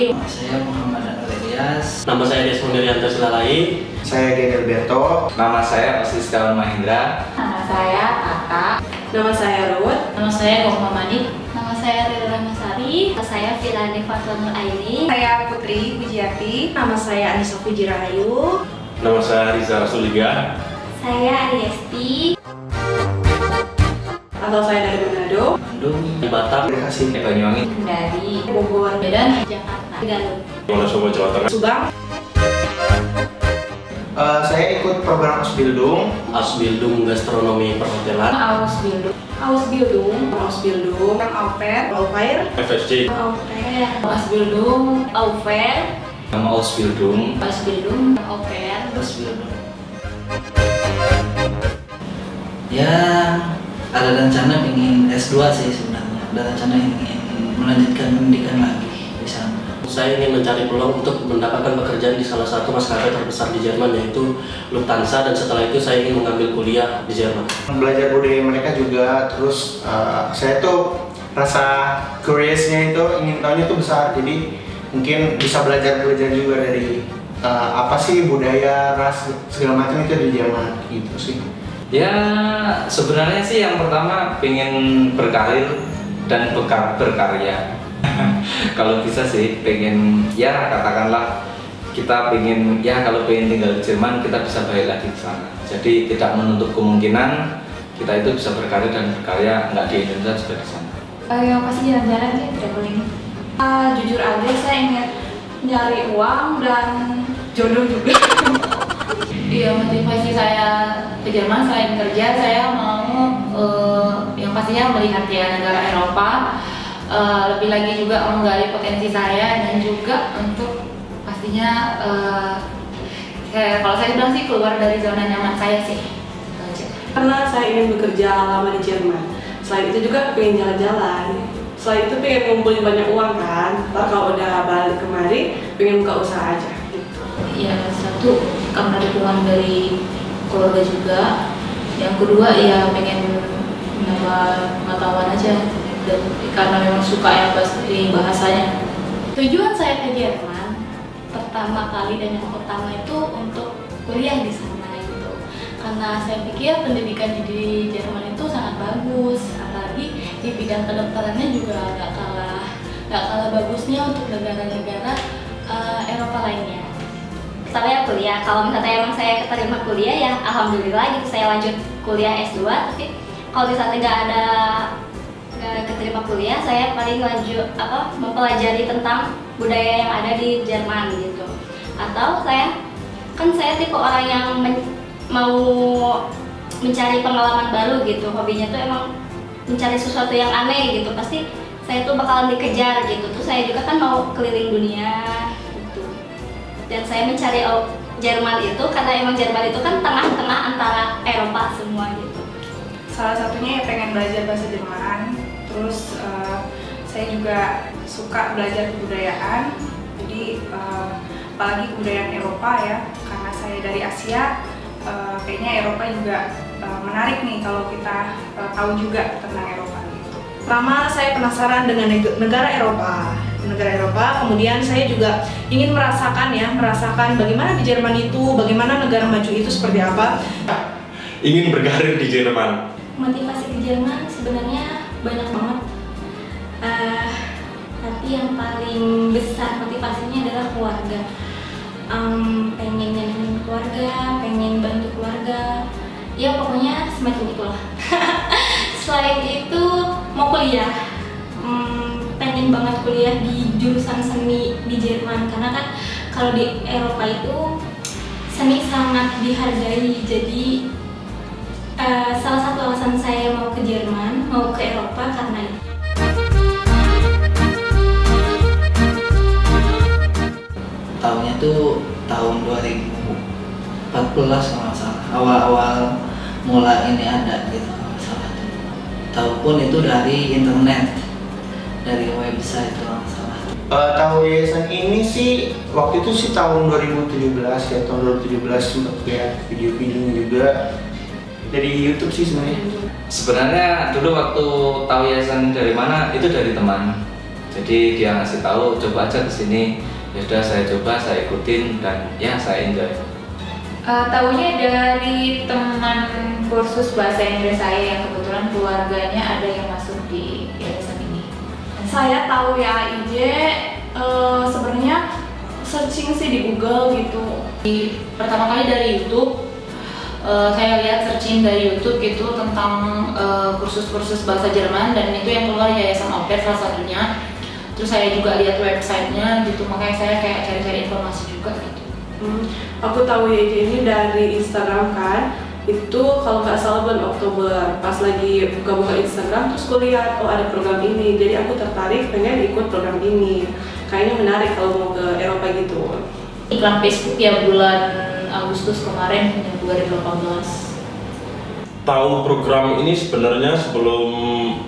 Nama saya Muhammad Ilyas. Nama saya Desmond Irianto Silalai. Saya Daniel Berto. Nama saya Osis Kawan Mahendra. Nama saya Tata. Nama saya Ruth. Nama saya Muhammadi. Nama saya Rira Rahmasari. Nama saya Firani Fatul Aini. Saya Putri Pujiati. Nama saya Anissa Pujirahayu. Nama saya Riza Rasuliga. Saya Ariesti. Atau saya dari Manado, Bandung. Di Batam. Bekasi, Banyuwangi. Dari Bogor, Medan. Jakarta. Garut. Wonosobo, Jawa Tengah. Subang. Saya ikut program Osbildung. Asbildung Gastronomi Perhotelan. Ausbildung. Ausbildung, Ausbildung, Auper, Aupair, FSC. Auper. Ausbildung. Auper. Nama Osbildung. Ausbildung. Auper. Osbildung. Ya, ada rencana ingin S2 sih sebenarnya. Ada rencana ingin melanjutkan pendidikan lagi di sana. Saya ingin mencari peluang untuk mendapatkan pekerjaan di salah satu maskapai terbesar di Jerman, yaitu Lufthansa, dan setelah itu saya ingin mengambil kuliah di Jerman. Belajar budaya mereka juga, terus saya tuh rasa curiousnya itu, ingin tahunya tuh besar. Jadi mungkin bisa belajar juga dari apa sih budaya, ras, segala macam itu di Jerman gitu sih. Ya sebenarnya sih yang pertama pengen berkarir dan berkarya. Kalau bisa sih pengen, ya katakanlah kita pengen, ya kalau pengen tinggal di Jerman kita bisa balik lagi ke sana. Jadi tidak menutup kemungkinan kita itu bisa berkarir dan berkarya nggak di Indonesia juga di sana. Yang pasti jalan-jalan sih, traveling. Jujur aja saya ingin nyari uang dan jodoh juga. Iya, motivasi saya ke Jerman selain kerja, saya mau yang pastinya melihat ya negara Eropa, lebih lagi juga menggali potensi saya, dan juga untuk pastinya kalau saya bilang sih keluar dari zona nyaman saya sih. Karena saya ingin bekerja lama di Jerman. Selain itu juga pengen jalan-jalan. Selain itu pengen ngumpulin banyak uang kan. Ntar kalau udah balik kemari, pengen buka usaha aja. Gitu. Ya, satu karena dukungan dari keluarga juga. Yang kedua ya pengen menambah pengetahuan aja, dan karena memang suka ya pasti bahasanya. Tujuan saya ke Jerman pertama kali dan yang utama itu untuk kuliah di sana gitu. Karena saya pikir pendidikan di Jerman itu sangat bagus, apalagi di bidang kedokterannya juga nggak kalah bagusnya untuk negara-negara Eropa lainnya. Saya kuliah, kalau misalnya emang saya keterima kuliah ya alhamdulillah gitu, saya lanjut kuliah S2. Tapi kalau misalnya nggak keterima kuliah, saya paling lanjut mempelajari tentang budaya yang ada di Jerman gitu. Atau saya tipe orang yang mau mencari pengalaman baru gitu, hobinya tuh emang mencari sesuatu yang aneh gitu, pasti saya tuh bakalan dikejar gitu. Terus saya juga kan mau keliling dunia gitu, dan saya mencari Jerman itu karena emang Jerman itu kan tengah-tengah antara Eropa semua gitu. Salah satunya ya pengen belajar bahasa Jerman. Terus saya juga suka belajar kebudayaan. Jadi apalagi kebudayaan Eropa ya, karena saya dari Asia, kayaknya Eropa juga menarik nih kalau kita tahu juga tentang Eropa gitu. Pertama saya penasaran dengan negara Eropa, kemudian saya juga ingin merasakan bagaimana di Jerman itu, bagaimana negara maju itu seperti apa. Ingin berkarir di Jerman. Motivasi ke Jerman sebenarnya banyak banget, tapi yang paling besar motivasinya adalah keluarga. Pengen nyenengin keluarga, pengen bantu keluarga, ya pokoknya semacam itulah. Selain itu mau kuliah, pengen banget kuliah di jurusan seni di Jerman, karena kan kalau di Eropa itu seni sangat dihargai. Jadi salah satu alasan saya mau ke Jerman, mau ke Eropa karena itu. Tahunnya tuh tahun 2014 kalau nggak salah. Awal-awal mula ini ada gitu kalau nggak salah. Tahu pun itu dari internet, dari website kalau nggak salah. Tahu yayasan ini sih waktu itu sih tahun 2017 ya, tahun 2017 sempat lihat video-videonya juga dari YouTube sih sebenarnya. Sebenarnya dulu waktu tahu yayasan dari mana itu dari teman. Jadi dia ngasih tahu coba aja kesini. Ya udah saya coba, saya ikutin dan ya saya enjoy. Tahunya dari teman kursus bahasa Inggris saya yang kebetulan keluarganya ada yang masuk di yayasan ini. Saya tahu ya IJ sebenarnya searching sih di Google gitu. Pertama kali dari YouTube, saya lihat searching dari YouTube itu tentang kursus-kursus bahasa Jerman dan itu yang keluar Yayasan Au Pair salah satunya. Terus saya juga lihat websitenya gitu, makanya saya kayak cari-cari informasi juga gitu. Aku tahu IJ ini dari Instagram kan. Itu kalau nggak salah bulan Oktober pas lagi buka-buka Instagram terus aku lihat oh ada program ini, jadi aku tertarik pengen ikut program ini. Kayaknya menarik kalau mau ke Eropa gitu. Iklan Facebook ya bulan Agustus kemarin 2018. Tahu program ini sebenarnya sebelum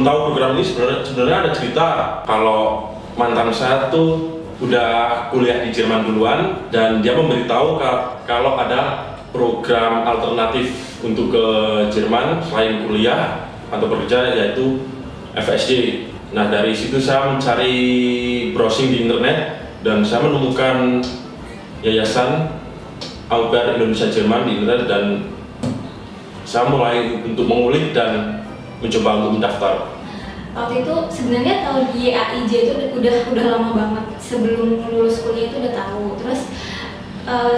tahu program ini sebenarnya ada cerita kalau mantan saya tuh udah kuliah di Jerman duluan dan dia memberitahu kalau ada program alternatif untuk ke Jerman selain kuliah atau bekerja yaitu FSJ. Nah dari situ saya mencari browsing di internet dan saya menemukan yayasan Au Pair Indonesia Jerman di internet dan saya mulai untuk mengulik dan mencoba untuk mendaftar. Waktu itu sebenarnya tahu di AIJ itu udah lama banget, sebelum lulus kuliah itu udah tahu. Terus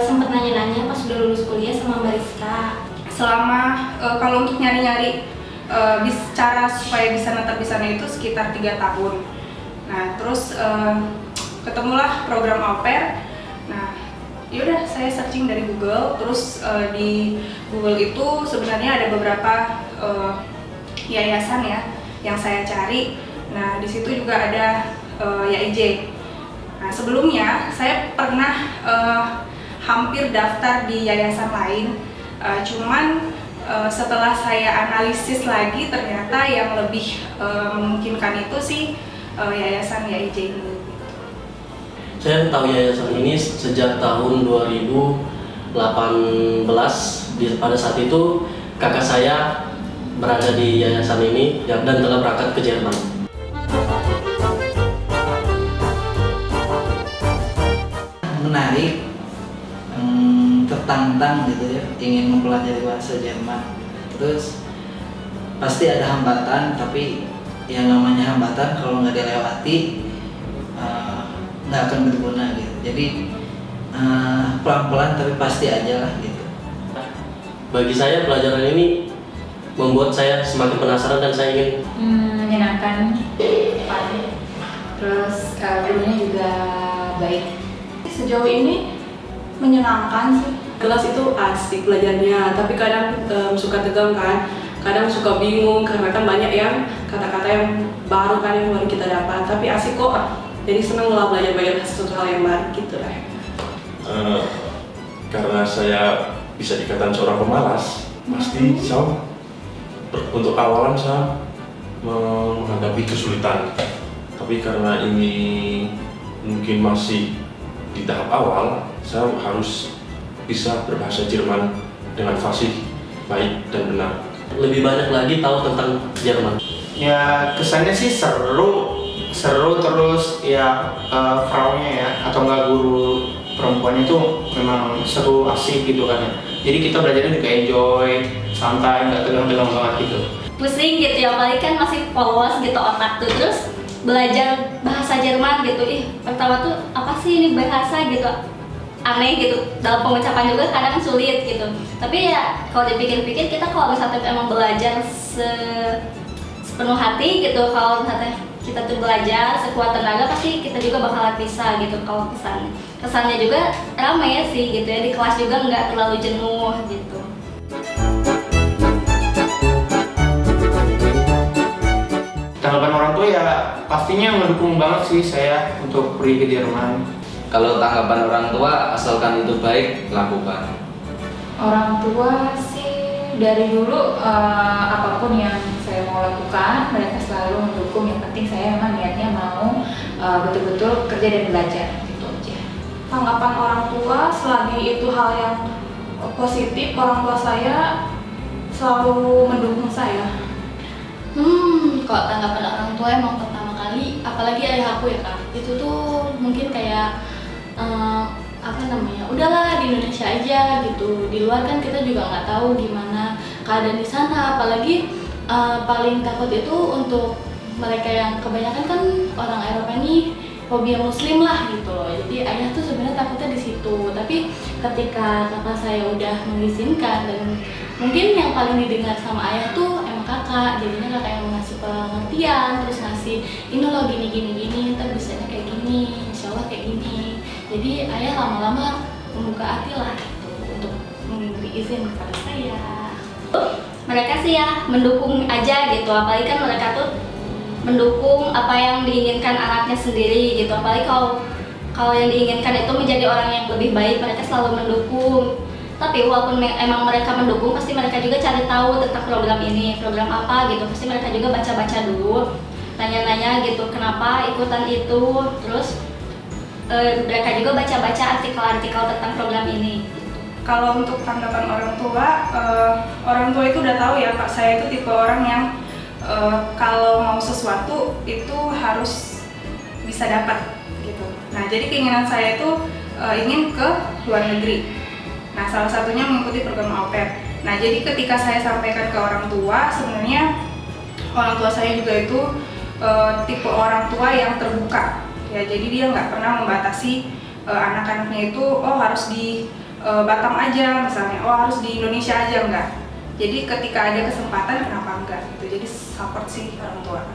sempat nanya-nanya pas udah lulus kuliah sama Mbak Rizka. Selama kalau untuk nyari-nyari cara supaya bisa netap di sana itu sekitar 3 tahun. Nah terus ketemulah program Au Pair. Nah yaudah saya searching dari Google. Terus di Google itu sebenarnya ada beberapa yayasan ya yang saya cari. Nah di situ juga ada YIJ. Nah sebelumnya saya pernah hampir daftar di yayasan lain, cuman setelah saya analisis lagi ternyata yang lebih memungkinkan itu sih yayasan YIJ ini. Saya tahu yayasan ini sejak tahun 2018. Pada saat itu kakak saya berada di yayasan ini dan telah berangkat ke Jerman. Menarik, tertantang gitu ya, ingin mempelajari bahasa Jerman. Terus pasti ada hambatan, tapi yang namanya hambatan kalau nggak dilewati nggak akan berguna gitu. Jadi pelan-pelan tapi pasti aja lah gitu. Bagi saya pelajaran ini membuat saya semakin penasaran dan saya ingin Menyenangkan, fun. Terus gurunya juga baik. Sejauh ini menyenangkan sih. Kelas itu asik belajarnya, tapi kadang suka tegang kan. Kadang suka bingung karena kan banyak yang kata-kata yang baru kan yang baru kita dapat. Tapi asik kok. Jadi seneng lah belajar sesuatu hal yang baru gitu lah. Karena saya bisa dikatakan seorang pemalas, pasti saya untuk awalan saya menghadapi kesulitan. Tapi karena ini mungkin masih di tahap awal, saya harus bisa berbahasa Jerman dengan fasih, baik dan benar. lebih banyak lagi tahu tentang Jerman. Ya kesannya sih seru terus ya fraunya ya atau enggak guru perempuan itu memang seru asik gitu kan ya. Jadi kita belajarnya juga enjoy, santai, nggak tegang-tegang banget gitu. Pusing gitu ya, apalagi kan masih polos gitu otak tuh. Terus belajar bahasa Jerman gitu, pertama tuh apa sih ini bahasa gitu, aneh gitu, dalam pengucapan juga kadang sulit gitu. Tapi ya kalau dipikir-pikir kita kalau misalnya emang belajar sepenuh hati gitu, kalau misalnya kita tuh belajar sekuat tenaga pasti kita juga bakalan bisa gitu. Kalau kesannya juga ramai ya sih gitu ya, di kelas juga nggak terlalu jenuh gitu. Tanggapan orang tua ya pastinya mendukung banget sih saya untuk pergi ke Jerman. Kalau tanggapan orang tua, asalkan itu baik, lakukan. Orang tua sih dari dulu apapun yang saya mau lakukan mereka selalu mendukung. Yang penting saya memang niatnya mau betul-betul kerja dan belajar gitu aja. Tanggapan orang tua selagi itu hal yang positif, orang tua saya selalu mendukung saya. Kalau tanggapan orang tua emang pertama kali apalagi ayah aku ya Kak, itu tuh mungkin kayak udahlah di Indonesia aja gitu, di luar kan kita juga nggak tahu gimana keadaan di sana, apalagi paling takut itu untuk mereka yang kebanyakan kan orang Eropa ini fobia muslim lah gitu loh. Jadi ayah tuh sebenarnya takutnya di situ. Tapi ketika kakak saya udah mengizinkan, dan mungkin yang paling didengar sama ayah tuh emang kakak. Jadinya kakak yang ngasih pengertian, terus ngasih ini loh gini, ntar bisanya kayak gini, insya Allah kayak gini. Jadi ayah lama-lama membuka hati lah gitu untuk memberi izin kepada saya. Mereka sih ya mendukung aja gitu, apalagi kan mereka tuh mendukung apa yang diinginkan anaknya sendiri gitu, apalagi kalau yang diinginkan itu menjadi orang yang lebih baik, mereka selalu mendukung. Tapi walaupun emang mereka mendukung, pasti mereka juga cari tahu tentang program ini, program apa gitu, pasti mereka juga baca-baca dulu, nanya-nanya gitu kenapa ikutan itu, terus mereka juga baca-baca artikel-artikel tentang program ini. Kalau untuk tanggapan orang tua itu udah tahu ya Pak, saya itu tipe orang yang kalau mau sesuatu itu harus bisa dapat gitu. Nah jadi keinginan saya itu ingin ke luar negeri. Nah salah satunya mengikuti program au pair. Nah jadi ketika saya sampaikan ke orang tua, sebenarnya orang tua saya juga itu tipe orang tua yang terbuka. Ya jadi dia nggak pernah membatasi anak-anaknya itu harus di Batam aja misalnya, harus di Indonesia aja, enggak. Jadi ketika ada kesempatan kenapa enggak gitu. Jadi support sih orang tua.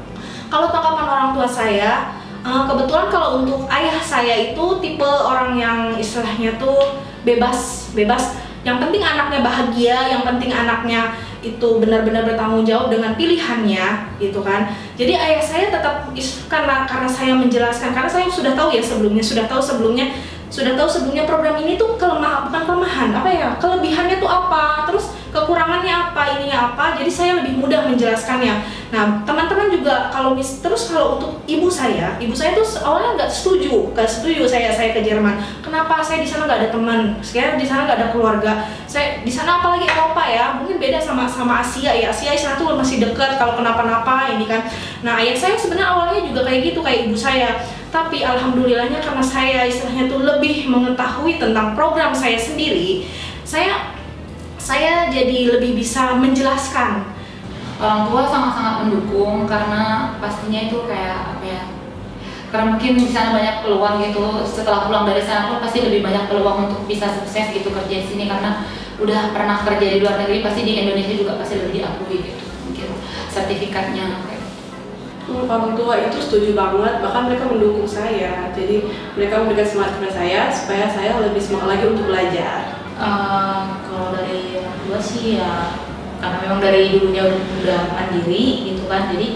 Kalau tanggapan orang tua saya, kebetulan kalau untuk ayah saya itu tipe orang yang istilahnya tuh bebas. Yang penting anaknya bahagia, yang penting anaknya itu benar-benar bertanggung jawab dengan pilihannya gitu kan. Jadi ayah saya tetap karena saya menjelaskan, karena saya sudah tahu sebelumnya program ini tuh kelebihannya tuh apa, terus kekurangannya apa, ininya apa. Jadi saya lebih mudah menjelaskannya. Nah teman-teman juga kalau untuk ibu saya tuh awalnya nggak setuju saya ke Jerman. Kenapa? Saya di sana nggak ada teman, saya di sana nggak ada keluarga. Saya di sana apalagi Eropa ya, mungkin beda sama Asia ya. Asia di sana tuh masih dekat, kalau kenapa-napa ini kan. Nah ayah saya sebenarnya awalnya juga kayak gitu, kayak ibu saya. Tapi alhamdulillahnya karena saya istilahnya tuh lebih mengetahui tentang program saya sendiri, saya jadi lebih bisa menjelaskan. Orang tua sangat-sangat mendukung karena pastinya itu kayak karena mungkin di sana banyak peluang gitu. Setelah pulang dari sana pun pasti lebih banyak peluang untuk bisa sukses gitu kerja di sini, karena udah pernah kerja di luar negeri, pasti di Indonesia juga pasti lebih diakui gitu mungkin sertifikatnya. Orang tua itu setuju banget, bahkan mereka mendukung saya. Jadi mereka memberikan semangat kepada saya supaya saya lebih semangat lagi untuk belajar. Kalau dari orang tua sih ya karena memang dari dulunya udah mandiri gitu kan, jadi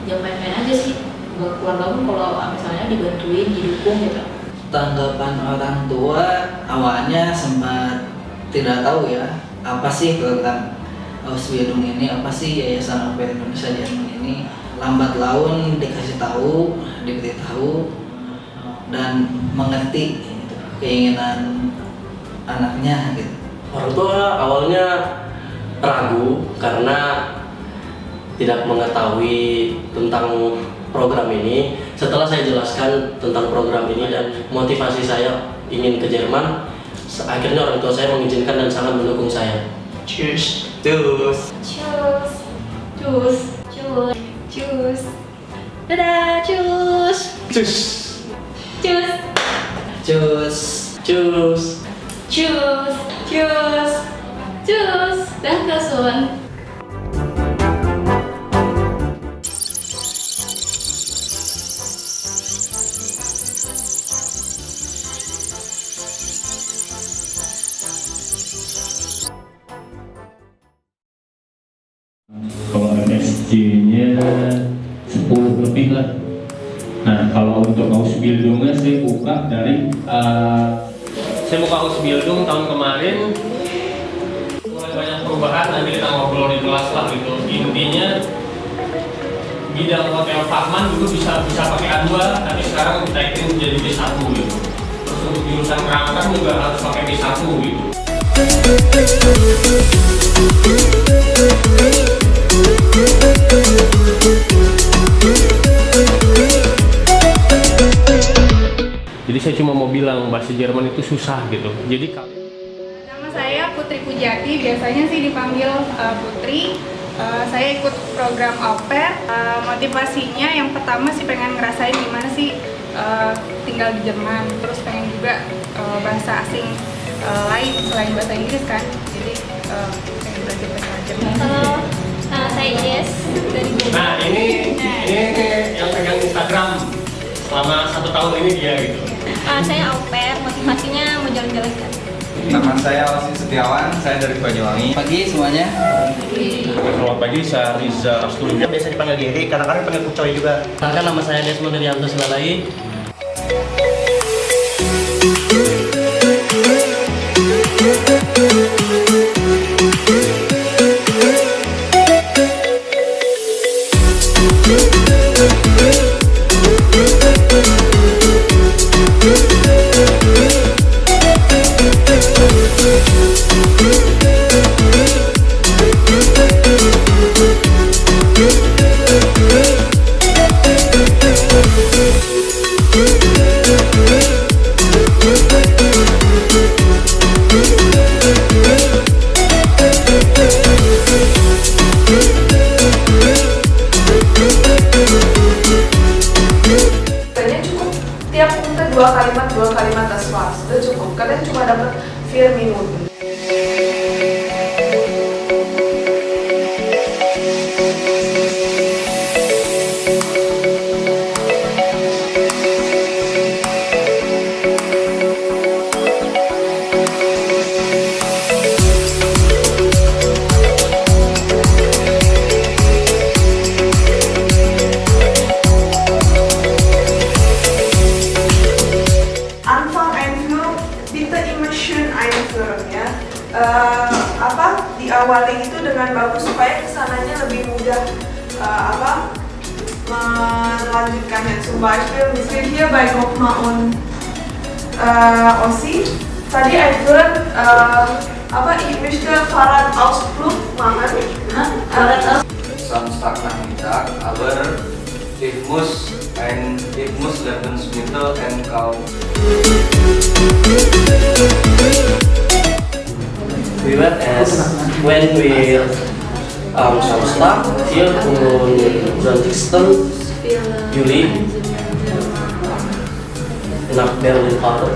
jangan main-main aja sih. Buat keluarga pun kalau misalnya dibantuin, didukung gitu. Tanggapan orang tua awalnya sempat tidak tahu ya, apa sih program Ausbildung ini, apa sih Yayasan Au Pair Indonesia Jerman ini. Lambat laun diberitahu dan mengerti gitu, keinginan anaknya gitu. Orang tua awalnya ragu karena tidak mengetahui tentang program ini. Setelah saya jelaskan tentang program ini dan motivasi saya ingin ke Jerman, akhirnya orang tua saya mengizinkan dan sangat mendukung saya. Cheers. Dadah, cus. Dankeschön. Kalau MSc-nya 10 lebih lah. Nah kalau untuk Ausbildungnya saya buka dari saya buka Ausbildung tahun kemarin, mulai banyak perubahan. Nanti kita ngobrol di kelas lah gitu. Intinya bidang hotel Fachmann dulu bisa pakai A2, tapi sekarang kita ingin jadi B1 gitu. Terus untuk jurusan kerangka juga harus pakai B1 gitu. Jadi saya cuma mau bilang bahasa Jerman itu susah gitu. Jadi Nama saya Putri Pujati, biasanya sih dipanggil Putri. Saya ikut program au pair. Motivasinya yang pertama sih pengen ngerasain gimana sih tinggal di Jerman. Terus pengen juga bahasa asing lain selain bahasa Inggris kan. Jadi pengen belajar bahasa Jerman. Halo, saya Jess dari Bogor. nah ini yang pegang Instagram selama 1 tahun ini dia gitu. Saya au pair, motivasinya mau jalan-jalan kan. Nama saya Osi Setiawan, saya dari Banyuwangi. Pagi semuanya. Selamat pagi, saya Riza Rastuli. Biasa dipanggil Giri, kadang-kadang panggil Kucoy juga. Perkenalkan, nama saya Desmond Rianto Silalai. Kayaknya cukup tiap punte 2 kalimat das war's. Udah cukup. Kalian cuma dapat 4 minuten. Anfang Einführung, bitte immer schön einführen ya. Diawali itu dengan bagus supaya kesananya lebih mudah melanjutkannya. Zum Beispiel, misalnya hier bei Gokma und Ossi, tadi einführen ich möchte Fahrradausflug machen. Samstagnachmittag, aber ich muss Lebensmittel einkaufen. We went as when we Samstag hier und 20. Juli nach Berlin fahren.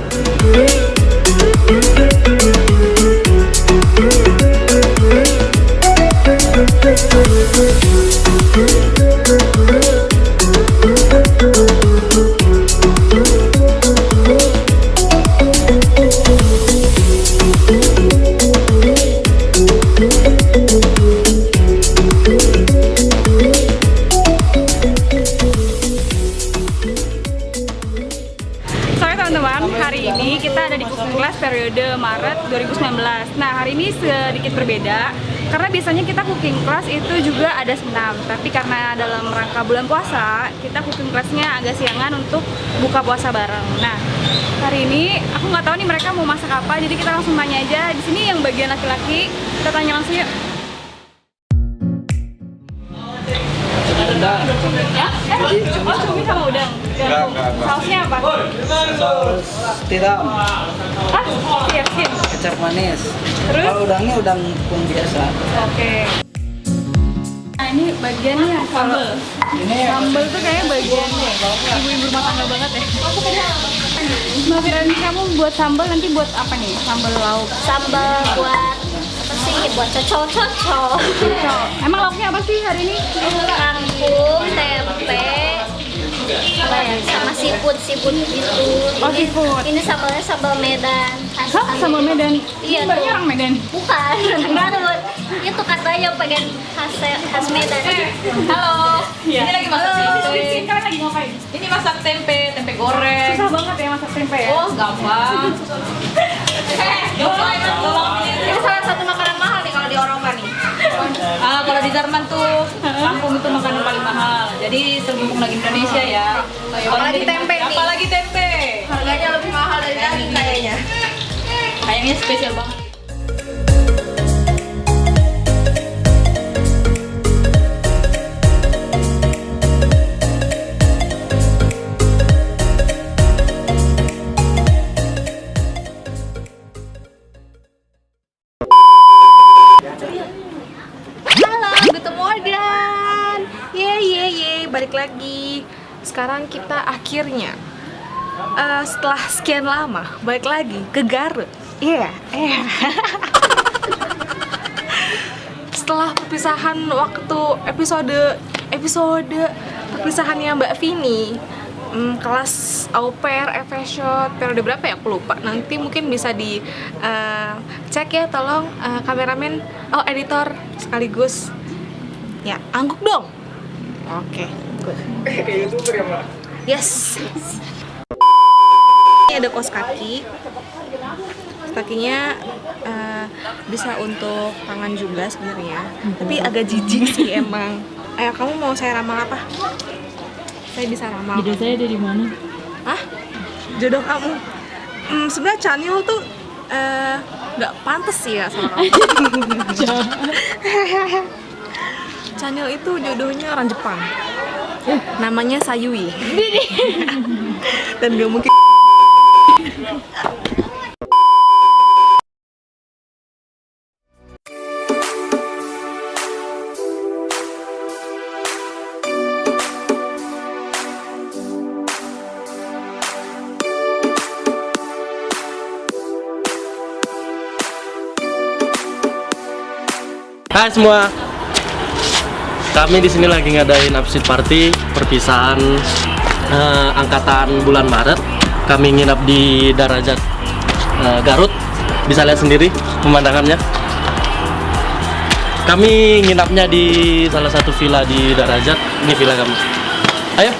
Sorry teman-teman, hari ini kita ada di cooking class periode Maret 2019. Nah, hari ini sedikit berbeda karena biasanya kita cooking class itu juga ada senam, tapi karena dalam rangka bulan puasa, kita cooking classnya agak siangan untuk buka puasa bareng. Nah, hari ini aku nggak tahu nih mereka mau masak apa, jadi kita langsung tanya aja. Di sini yang bagian laki-laki, kita tanya langsung yuk. Ya? Oh, cumi sama udang. Sausnya apa? Saus tiram, Siap. kecap manis. Terus? Kalau udangnya udang tepung biasa. Oke. Nah, ini bagiannya sambal. Sambal tuh kayaknya bagian ibu-ibu rumah tangga banget ya. Mbak Firani, kamu buat sambal nanti buat apa nih? Sambal lauk. Sambal buat apa sih? Buat cocok. Emang lauknya apa sih hari ini? Kangkung, tempe, apa ya? Sama seafood gitu. Oh, seafood. Ini sambalnya sambal Medan. Hah, sambal Medan? Iya, Mbaknya tuh. orang Medan? Bukan, enggak itu katanya pengen khas Medan. Halo, Iya. ini lagi masak tempe. Kalian lagi ngapain? Ini masak tempe goreng. Susah banget ya masak tempe ya? Oh, gampang. Ini salah satu makanan mahal nih kalau di Eropa nih. Kalau di Jerman tuh kangkung itu makanan paling mahal. Jadi semumpung lagi Indonesia ya. Apalagi tempe nih. Apalagi tempe. Harganya lebih mahal dari daging kayaknya. Kayaknya spesial banget. balik lagi. Sekarang kita akhirnya setelah sekian lama balik lagi ke Garut. Iya, Setelah perpisahan waktu episode perpisahannya Mbak Vini, kelas au pair, FS-shot, periode berapa ya? Aku lupa. Nanti mungkin bisa di cek ya, tolong kameramen, editor sekaligus. Ya, angguk dong. Oke, good. YouTuber ya, Mbak? Yes. Ini ada kaos kaki. Kakinya bisa untuk tangan juga sebenarnya, tapi agak jijik sih emang. Ayo, kamu mau saya ramal apa? Saya bisa ramal. Jodoh saya ada di mana? Hah? Jodoh kamu? Sebenarnya Chanyeol tuh nggak pantas sih ya sama kamu. Chanyeol itu jodohnya orang Jepang. Namanya Sayui. Dan gak mungkin. Hai semua, kami di sini lagi ngadain abscid party perpisahan angkatan bulan Maret. Kami nginap di Darajat Garut, bisa lihat sendiri pemandangannya. Kami nginapnya di salah satu villa di Darajat. Ini villa kami. Ayo.